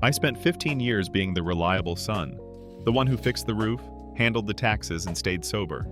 I spent 15 years being the reliable son, the one who fixed the roof, handled the taxes, and stayed sober.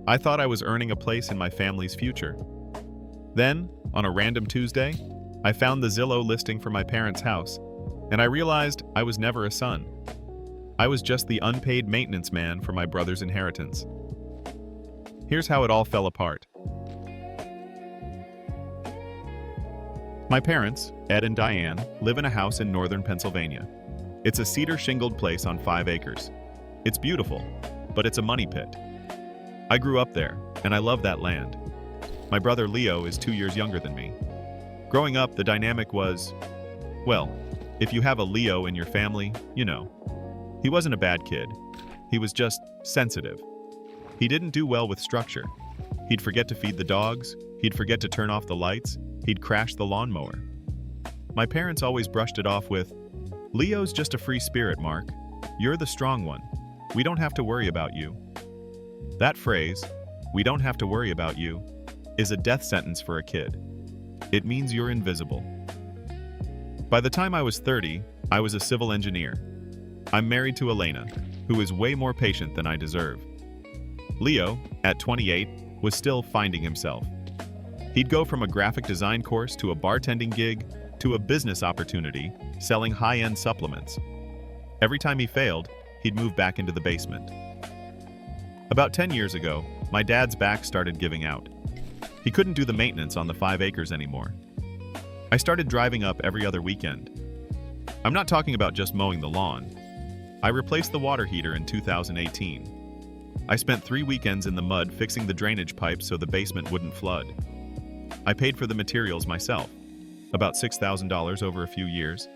I thought I was earning a place in my family's future. Then, on a random Tuesday, I found the Zillow listing for my parents' house, and I realized I was never a son. I was just the unpaid maintenance man for my brother's inheritance. Here's how it all fell apart. My parents, Ed and Diane, live in a house in northern Pennsylvania. It's a cedar shingled place on 5 acres. It's beautiful, but it's a money pit. I grew up there, and I love that land. My brother Leo is 2 years younger than me. Growing up, the dynamic was, well, if you have a Leo in your family, you know. He wasn't a bad kid. He was just sensitive. He didn't do well with structure. He'd forget to feed the dogs, he'd forget to turn off the lights, he'd crash the lawnmower. My parents always brushed it off with, "Leo's just a free spirit, Mark. You're the strong one. We don't have to worry about you." That phrase, "we don't have to worry about you," is a death sentence for a kid. It means you're invisible. By the time I was 30, I was a civil engineer. I'm married to Elena, who is way more patient than I deserve. Leo, at 28, was still finding himself. He'd go from a graphic design course to a bartending gig to a business opportunity selling high-end supplements. Every time he failed, he'd move back into the basement. About 10 years ago, my dad's back started giving out. He couldn't do the maintenance on the 5 acres anymore. I started driving up every other weekend. I'm not talking about just mowing the lawn. I replaced the water heater in 2018. I spent 3 weekends in the mud fixing the drainage pipes so the basement wouldn't flood. I paid for the materials myself, about $6,000 over a few years,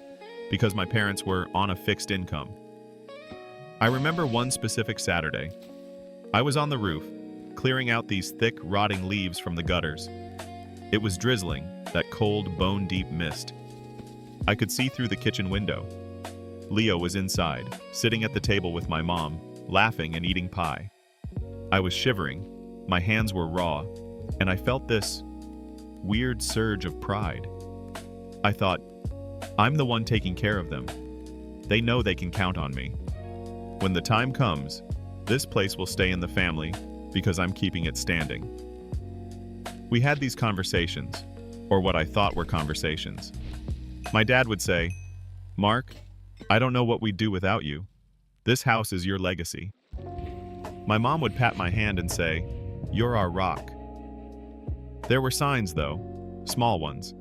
because my parents were on a fixed income. I remember one specific Saturday. I was on the roof, clearing out these thick, rotting leaves from the gutters. It was drizzling, that cold, bone-deep mist. I could see through the kitchen window. Leo was inside, sitting at the table with my mom, laughing and eating pie. I was shivering, my hands were raw, and I felt this weird surge of pride. I thought, I'm the one taking care of them. They know they can count on me. When the time comes, this place will stay in the family because I'm keeping it standing. We had these conversations, or what I thought were conversations. My dad would say, "Mark, I don't know what we'd do without you. This house is your legacy." My mom would pat my hand and say, "You're our rock." There were signs, though, small ones,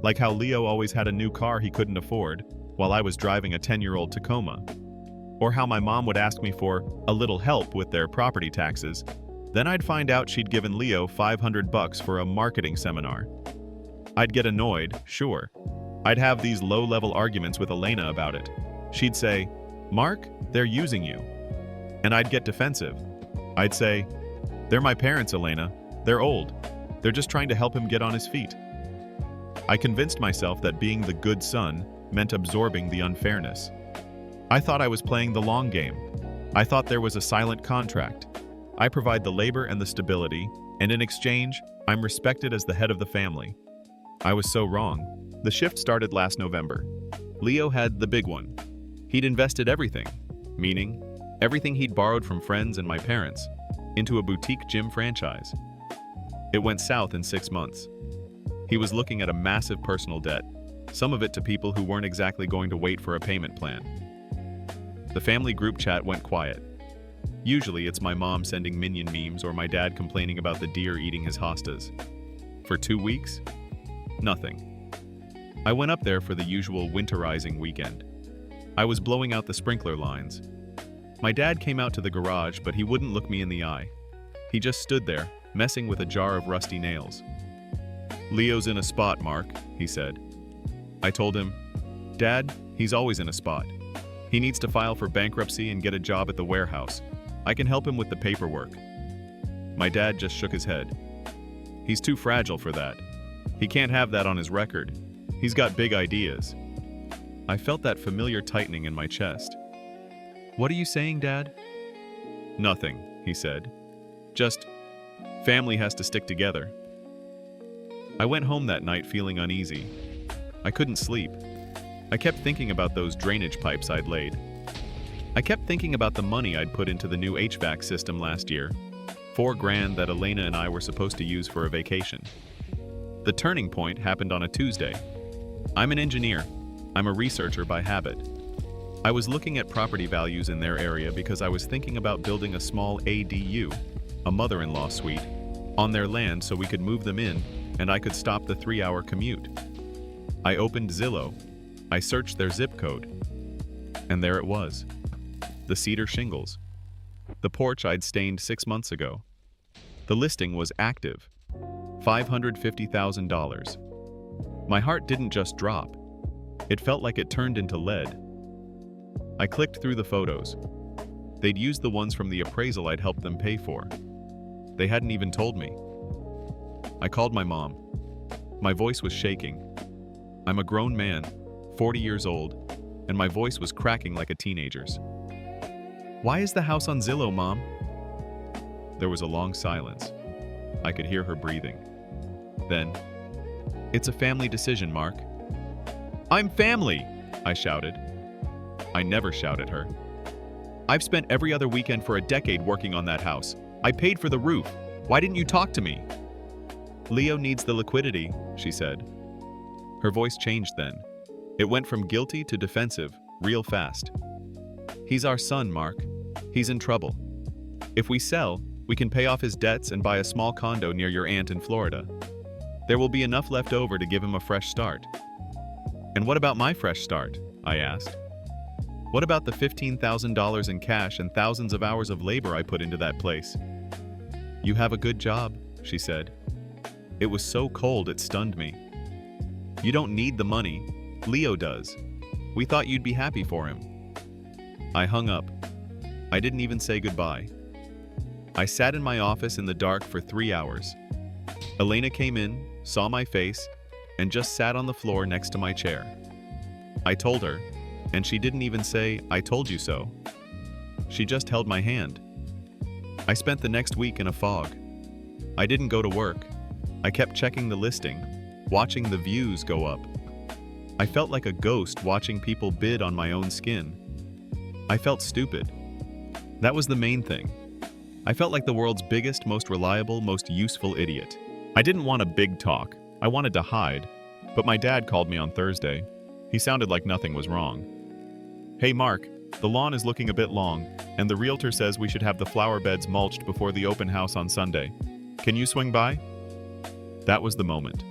like how Leo always had a new car he couldn't afford while I was driving a 10-year-old Tacoma, or how my mom would ask me for a little help with their property taxes. Then I'd find out she'd given Leo $500 for a marketing seminar. I'd get annoyed, sure. I'd have these low-level arguments with Elena about it. She'd say, "Mark, they're using you." And I'd get defensive. I'd say, "They're my parents, Elena. They're old. They're just trying to help him get on his feet." I convinced myself that being the good son meant absorbing the unfairness. I thought I was playing the long game. I thought there was a silent contract. I provide the labor and the stability, and in exchange, I'm respected as the head of the family. I was so wrong. The shift started last November. Leo had the big one. He'd invested everything, meaning everything he'd borrowed from friends and my parents, into a boutique gym franchise. It went south in 6 months. He was looking at a massive personal debt, some of it to people who weren't exactly going to wait for a payment plan. The family group chat went quiet. Usually it's my mom sending minion memes or my dad complaining about the deer eating his hostas. For 2 weeks, nothing. I went up there for the usual winterizing weekend. I was blowing out the sprinkler lines. My dad came out to the garage, but he wouldn't look me in the eye. He just stood there, messing with a jar of rusty nails. "Leo's in a spot, Mark," he said. I told him, "Dad, he's always in a spot. He needs to file for bankruptcy and get a job at the warehouse. I can help him with the paperwork." My dad just shook his head. "He's too fragile for that. He can't have that on his record. He's got big ideas." I felt that familiar tightening in my chest. "What are you saying, Dad?" "Nothing," he said. "Just, family has to stick together." I went home that night feeling uneasy. I couldn't sleep. I kept thinking about those drainage pipes I'd laid. I kept thinking about the money I'd put into the new HVAC system last year, $4,000 that Elena and I were supposed to use for a vacation. The turning point happened on a Tuesday. I'm an engineer. I'm a researcher by habit. I was looking at property values in their area because I was thinking about building a small ADU, a mother-in-law suite, on their land so we could move them in and I could stop the 3-hour commute. I opened Zillow. I searched their zip code. And there it was. The cedar shingles. The porch I'd stained 6 months ago. The listing was active. $550,000. My heart didn't just drop. It felt like it turned into lead. I clicked through the photos. They'd used the ones from the appraisal I'd helped them pay for. They hadn't even told me. I called my mom. My voice was shaking. I'm a grown man, 40 years old, and my voice was cracking like a teenager's. "Why is the house on Zillow, Mom?" There was a long silence. I could hear her breathing. Then, "It's a family decision, Mark." "I'm family!" I shouted. I never shout at her. "I've spent every other weekend for a decade working on that house. I paid for the roof. Why didn't you talk to me?" "Leo needs the liquidity," she said. Her voice changed then. It went from guilty to defensive, real fast. "He's our son, Mark. He's in trouble. If we sell, we can pay off his debts and buy a small condo near your aunt in Florida. There will be enough left over to give him a fresh start." "And what about my fresh start?" I asked. "What about the $15,000 in cash and thousands of hours of labor I put into that place?" "You have a good job," she said. It was so cold it stunned me. "You don't need the money. Leo does. We thought you'd be happy for him." I hung up. I didn't even say goodbye. I sat in my office in the dark for 3 hours. Elena came in, saw my face, and just sat on the floor next to my chair. I told her, and she didn't even say, "I told you so." She just held my hand. I spent the next week in a fog. I didn't go to work. I kept checking the listing, watching the views go up. I felt like a ghost watching people bid on my own skin. I felt stupid. That was the main thing. I felt like the world's biggest, most reliable, most useful idiot. I didn't want a big talk. I wanted to hide. But my dad called me on Thursday. He sounded like nothing was wrong. "Hey Mark, the lawn is looking a bit long, and the realtor says we should have the flower beds mulched before the open house on Sunday. Can you swing by?" That was the moment.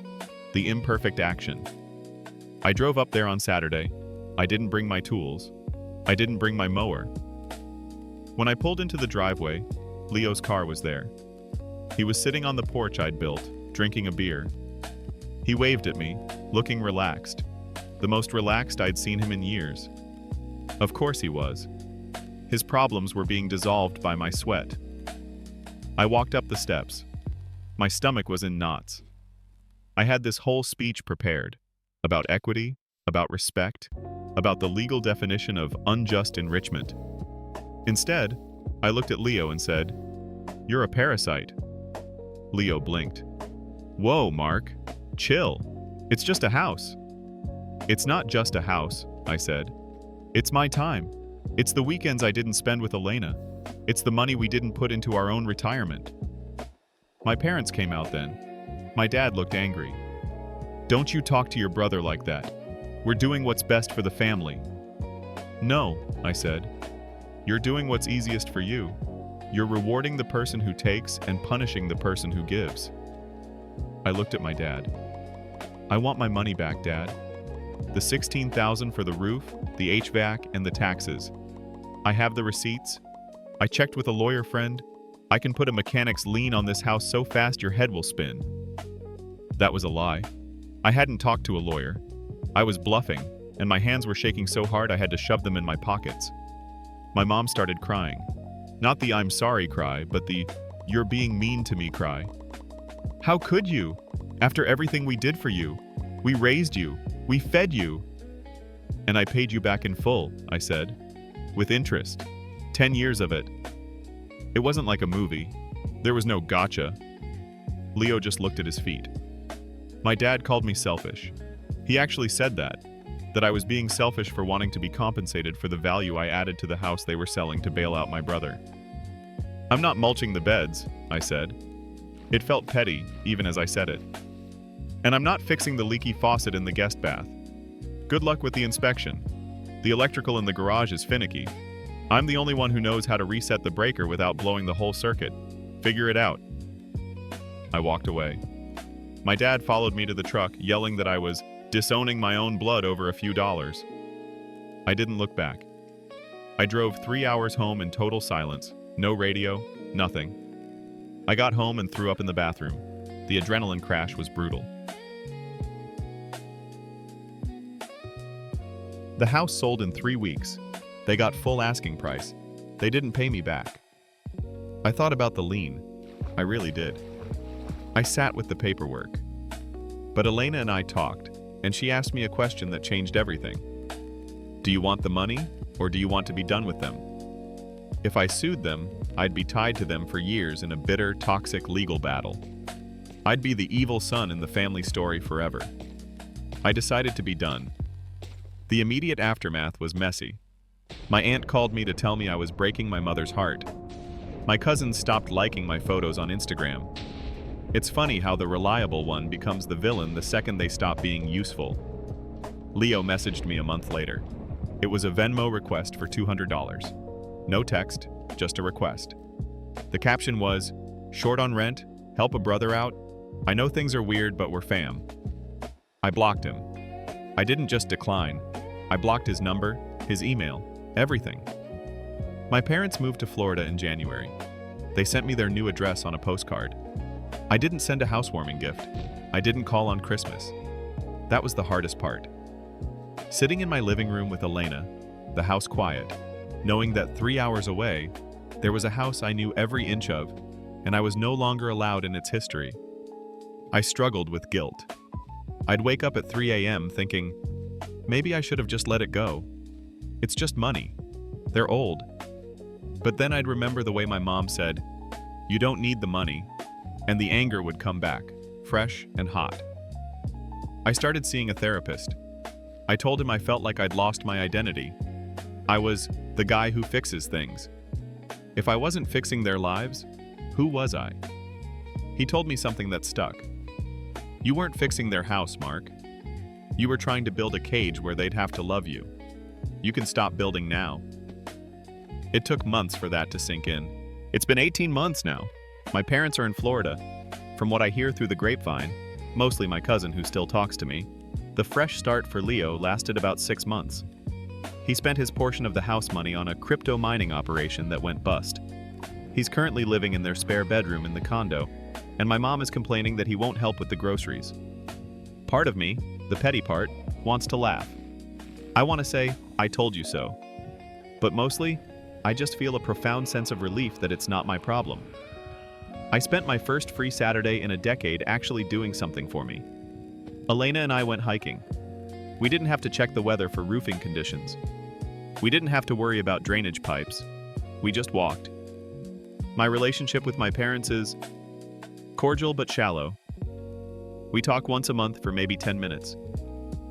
The imperfect action. I drove up there on Saturday. I didn't bring my tools. I didn't bring my mower. When I pulled into the driveway, Leo's car was there. He was sitting on the porch I'd built, drinking a beer. He waved at me, looking relaxed. The most relaxed I'd seen him in years. Of course he was. His problems were being dissolved by my sweat. I walked up the steps. My stomach was in knots. I had this whole speech prepared, about equity, about respect, about the legal definition of unjust enrichment. Instead, I looked at Leo and said, "You're a parasite." Leo blinked. "Whoa, Mark. Chill. It's just a house." "It's not just a house," I said. "It's my time. It's the weekends I didn't spend with Elena. It's the money we didn't put into our own retirement." My parents came out then. My dad looked angry. "Don't you talk to your brother like that. We're doing what's best for the family." "No," I said. "You're doing what's easiest for you. You're rewarding the person who takes and punishing the person who gives." I looked at my dad. "I want my money back, Dad. The $16,000 for the roof, the HVAC, and the taxes. I have the receipts. I checked with a lawyer friend. I can put a mechanic's lien on this house so fast your head will spin." That was a lie. I hadn't talked to a lawyer. I was bluffing, and my hands were shaking so hard I had to shove them in my pockets. My mom started crying. Not the "I'm sorry" cry, but the "you're being mean to me" cry. "How could you? After everything we did for you. We raised you. We fed you." "And I paid you back in full," I said. "With interest. 10 years of it." It wasn't like a movie. There was no gotcha. Leo just looked at his feet. My dad called me selfish. He actually said that. that I was being selfish for wanting to be compensated for the value I added to the house they were selling to bail out my brother. "I'm not mulching the beds," I said. It felt petty, even as I said it. "And I'm not fixing the leaky faucet in the guest bath. Good luck with the inspection. The electrical in the garage is finicky. I'm the only one who knows how to reset the breaker without blowing the whole circuit. Figure it out." I walked away. My dad followed me to the truck, yelling that I was disowning my own blood over a few dollars. I didn't look back. I drove 3 hours home in total silence. No radio, nothing. I got home and threw up in the bathroom. The adrenaline crash was brutal. The house sold in 3 weeks. They got full asking price. They didn't pay me back. I thought about the lien. I really did. I sat with the paperwork. But Elena and I talked, and she asked me a question that changed everything. "Do you want the money, or do you want to be done with them?" If I sued them, I'd be tied to them for years in a bitter, toxic legal battle. I'd be the evil son in the family story forever. I decided to be done. The immediate aftermath was messy. My aunt called me to tell me I was breaking my mother's heart. My cousins stopped liking my photos on Instagram. It's funny how the reliable one becomes the villain the second they stop being useful. Leo messaged me a month later. It was a Venmo request for $200. No text, just a request. The caption was, "Short on rent? Help a brother out? I know things are weird, but we're fam." I blocked him. I didn't just decline. I blocked his number, his email, everything. My parents moved to Florida in January. They sent me their new address on a postcard. I didn't send a housewarming gift. I didn't call on Christmas. That was the hardest part. Sitting in my living room with Elena, the house quiet, knowing that 3 hours away, there was a house I knew every inch of, and I was no longer allowed in its history. I struggled with guilt. I'd wake up at 3 a.m. thinking, maybe I should have just let it go. It's just money. They're old. But then I'd remember the way my mom said, "You don't need the money," and the anger would come back, fresh and hot. I started seeing a therapist. I told him I felt like I'd lost my identity. I was the guy who fixes things. If I wasn't fixing their lives, who was I? He told me something that stuck. "You weren't fixing their house, Mark. You were trying to build a cage where they'd have to love you. You can stop building now." It took months for that to sink in. It's been 18 months now. My parents are in Florida. From what I hear through the grapevine, mostly my cousin who still talks to me, the fresh start for Leo lasted about 6 months. He spent his portion of the house money on a crypto mining operation that went bust. He's currently living in their spare bedroom in the condo, and my mom is complaining that he won't help with the groceries. Part of me, the petty part, wants to laugh. I want to say, "I told you so." But mostly, I just feel a profound sense of relief that it's not my problem. I spent my first free Saturday in a decade actually doing something for me. Elena and I went hiking. We didn't have to check the weather for roofing conditions. We didn't have to worry about drainage pipes. We just walked. My relationship with my parents is cordial but shallow. We talk once a month for maybe 10 minutes.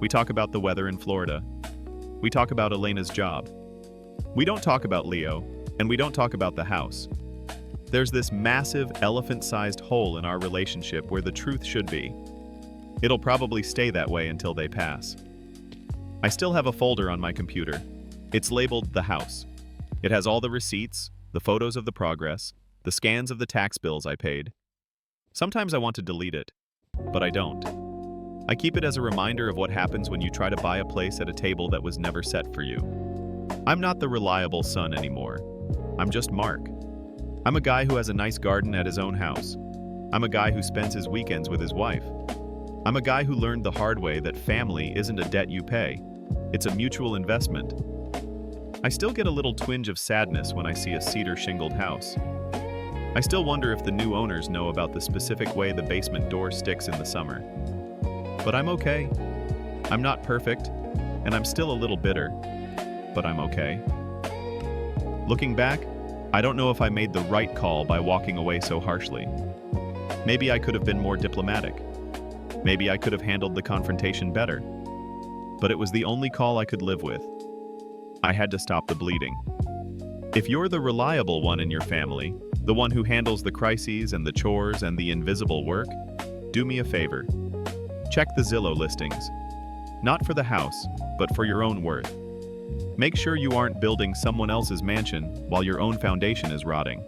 We talk about the weather in Florida. We talk about Elena's job. We don't talk about Leo, and we don't talk about the house. There's this massive elephant-sized hole in our relationship where the truth should be. It'll probably stay that way until they pass. I still have a folder on my computer. It's labeled The House. It has all the receipts, the photos of the progress, the scans of the tax bills I paid. Sometimes I want to delete it, but I don't. I keep it as a reminder of what happens when you try to buy a place at a table that was never set for you. I'm not the reliable son anymore. I'm just Mark. I'm a guy who has a nice garden at his own house. I'm a guy who spends his weekends with his wife. I'm a guy who learned the hard way that family isn't a debt you pay. It's a mutual investment. I still get a little twinge of sadness when I see a cedar shingled house. I still wonder if the new owners know about the specific way the basement door sticks in the summer. But I'm okay. I'm not perfect, and I'm still a little bitter, but I'm okay. Looking back, I don't know if I made the right call by walking away so harshly. Maybe I could have been more diplomatic. Maybe I could have handled the confrontation better. but it was the only call I could live with. I had to stop the bleeding. If you're the reliable one in your family, the one who handles the crises and the chores and the invisible work, do me a favor. Check the Zillow listings. Not for the house, but for your own worth. Make sure you aren't building someone else's mansion while your own foundation is rotting.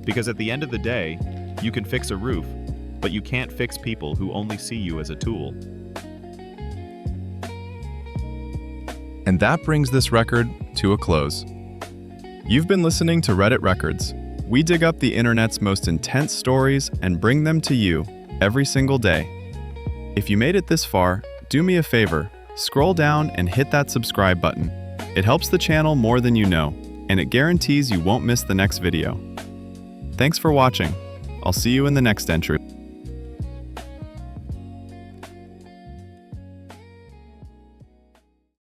Because at the end of the day, you can fix a roof, but you can't fix people who only see you as a tool. And that brings this record to a close. You've been listening to Reddit Records. We dig up the internet's most intense stories and bring them to you every single day. If you made it this far, do me a favor, scroll down and hit that subscribe button. It helps the channel more than you know, and it guarantees you won't miss the next video. Thanks for watching. I'll see you in the next entry.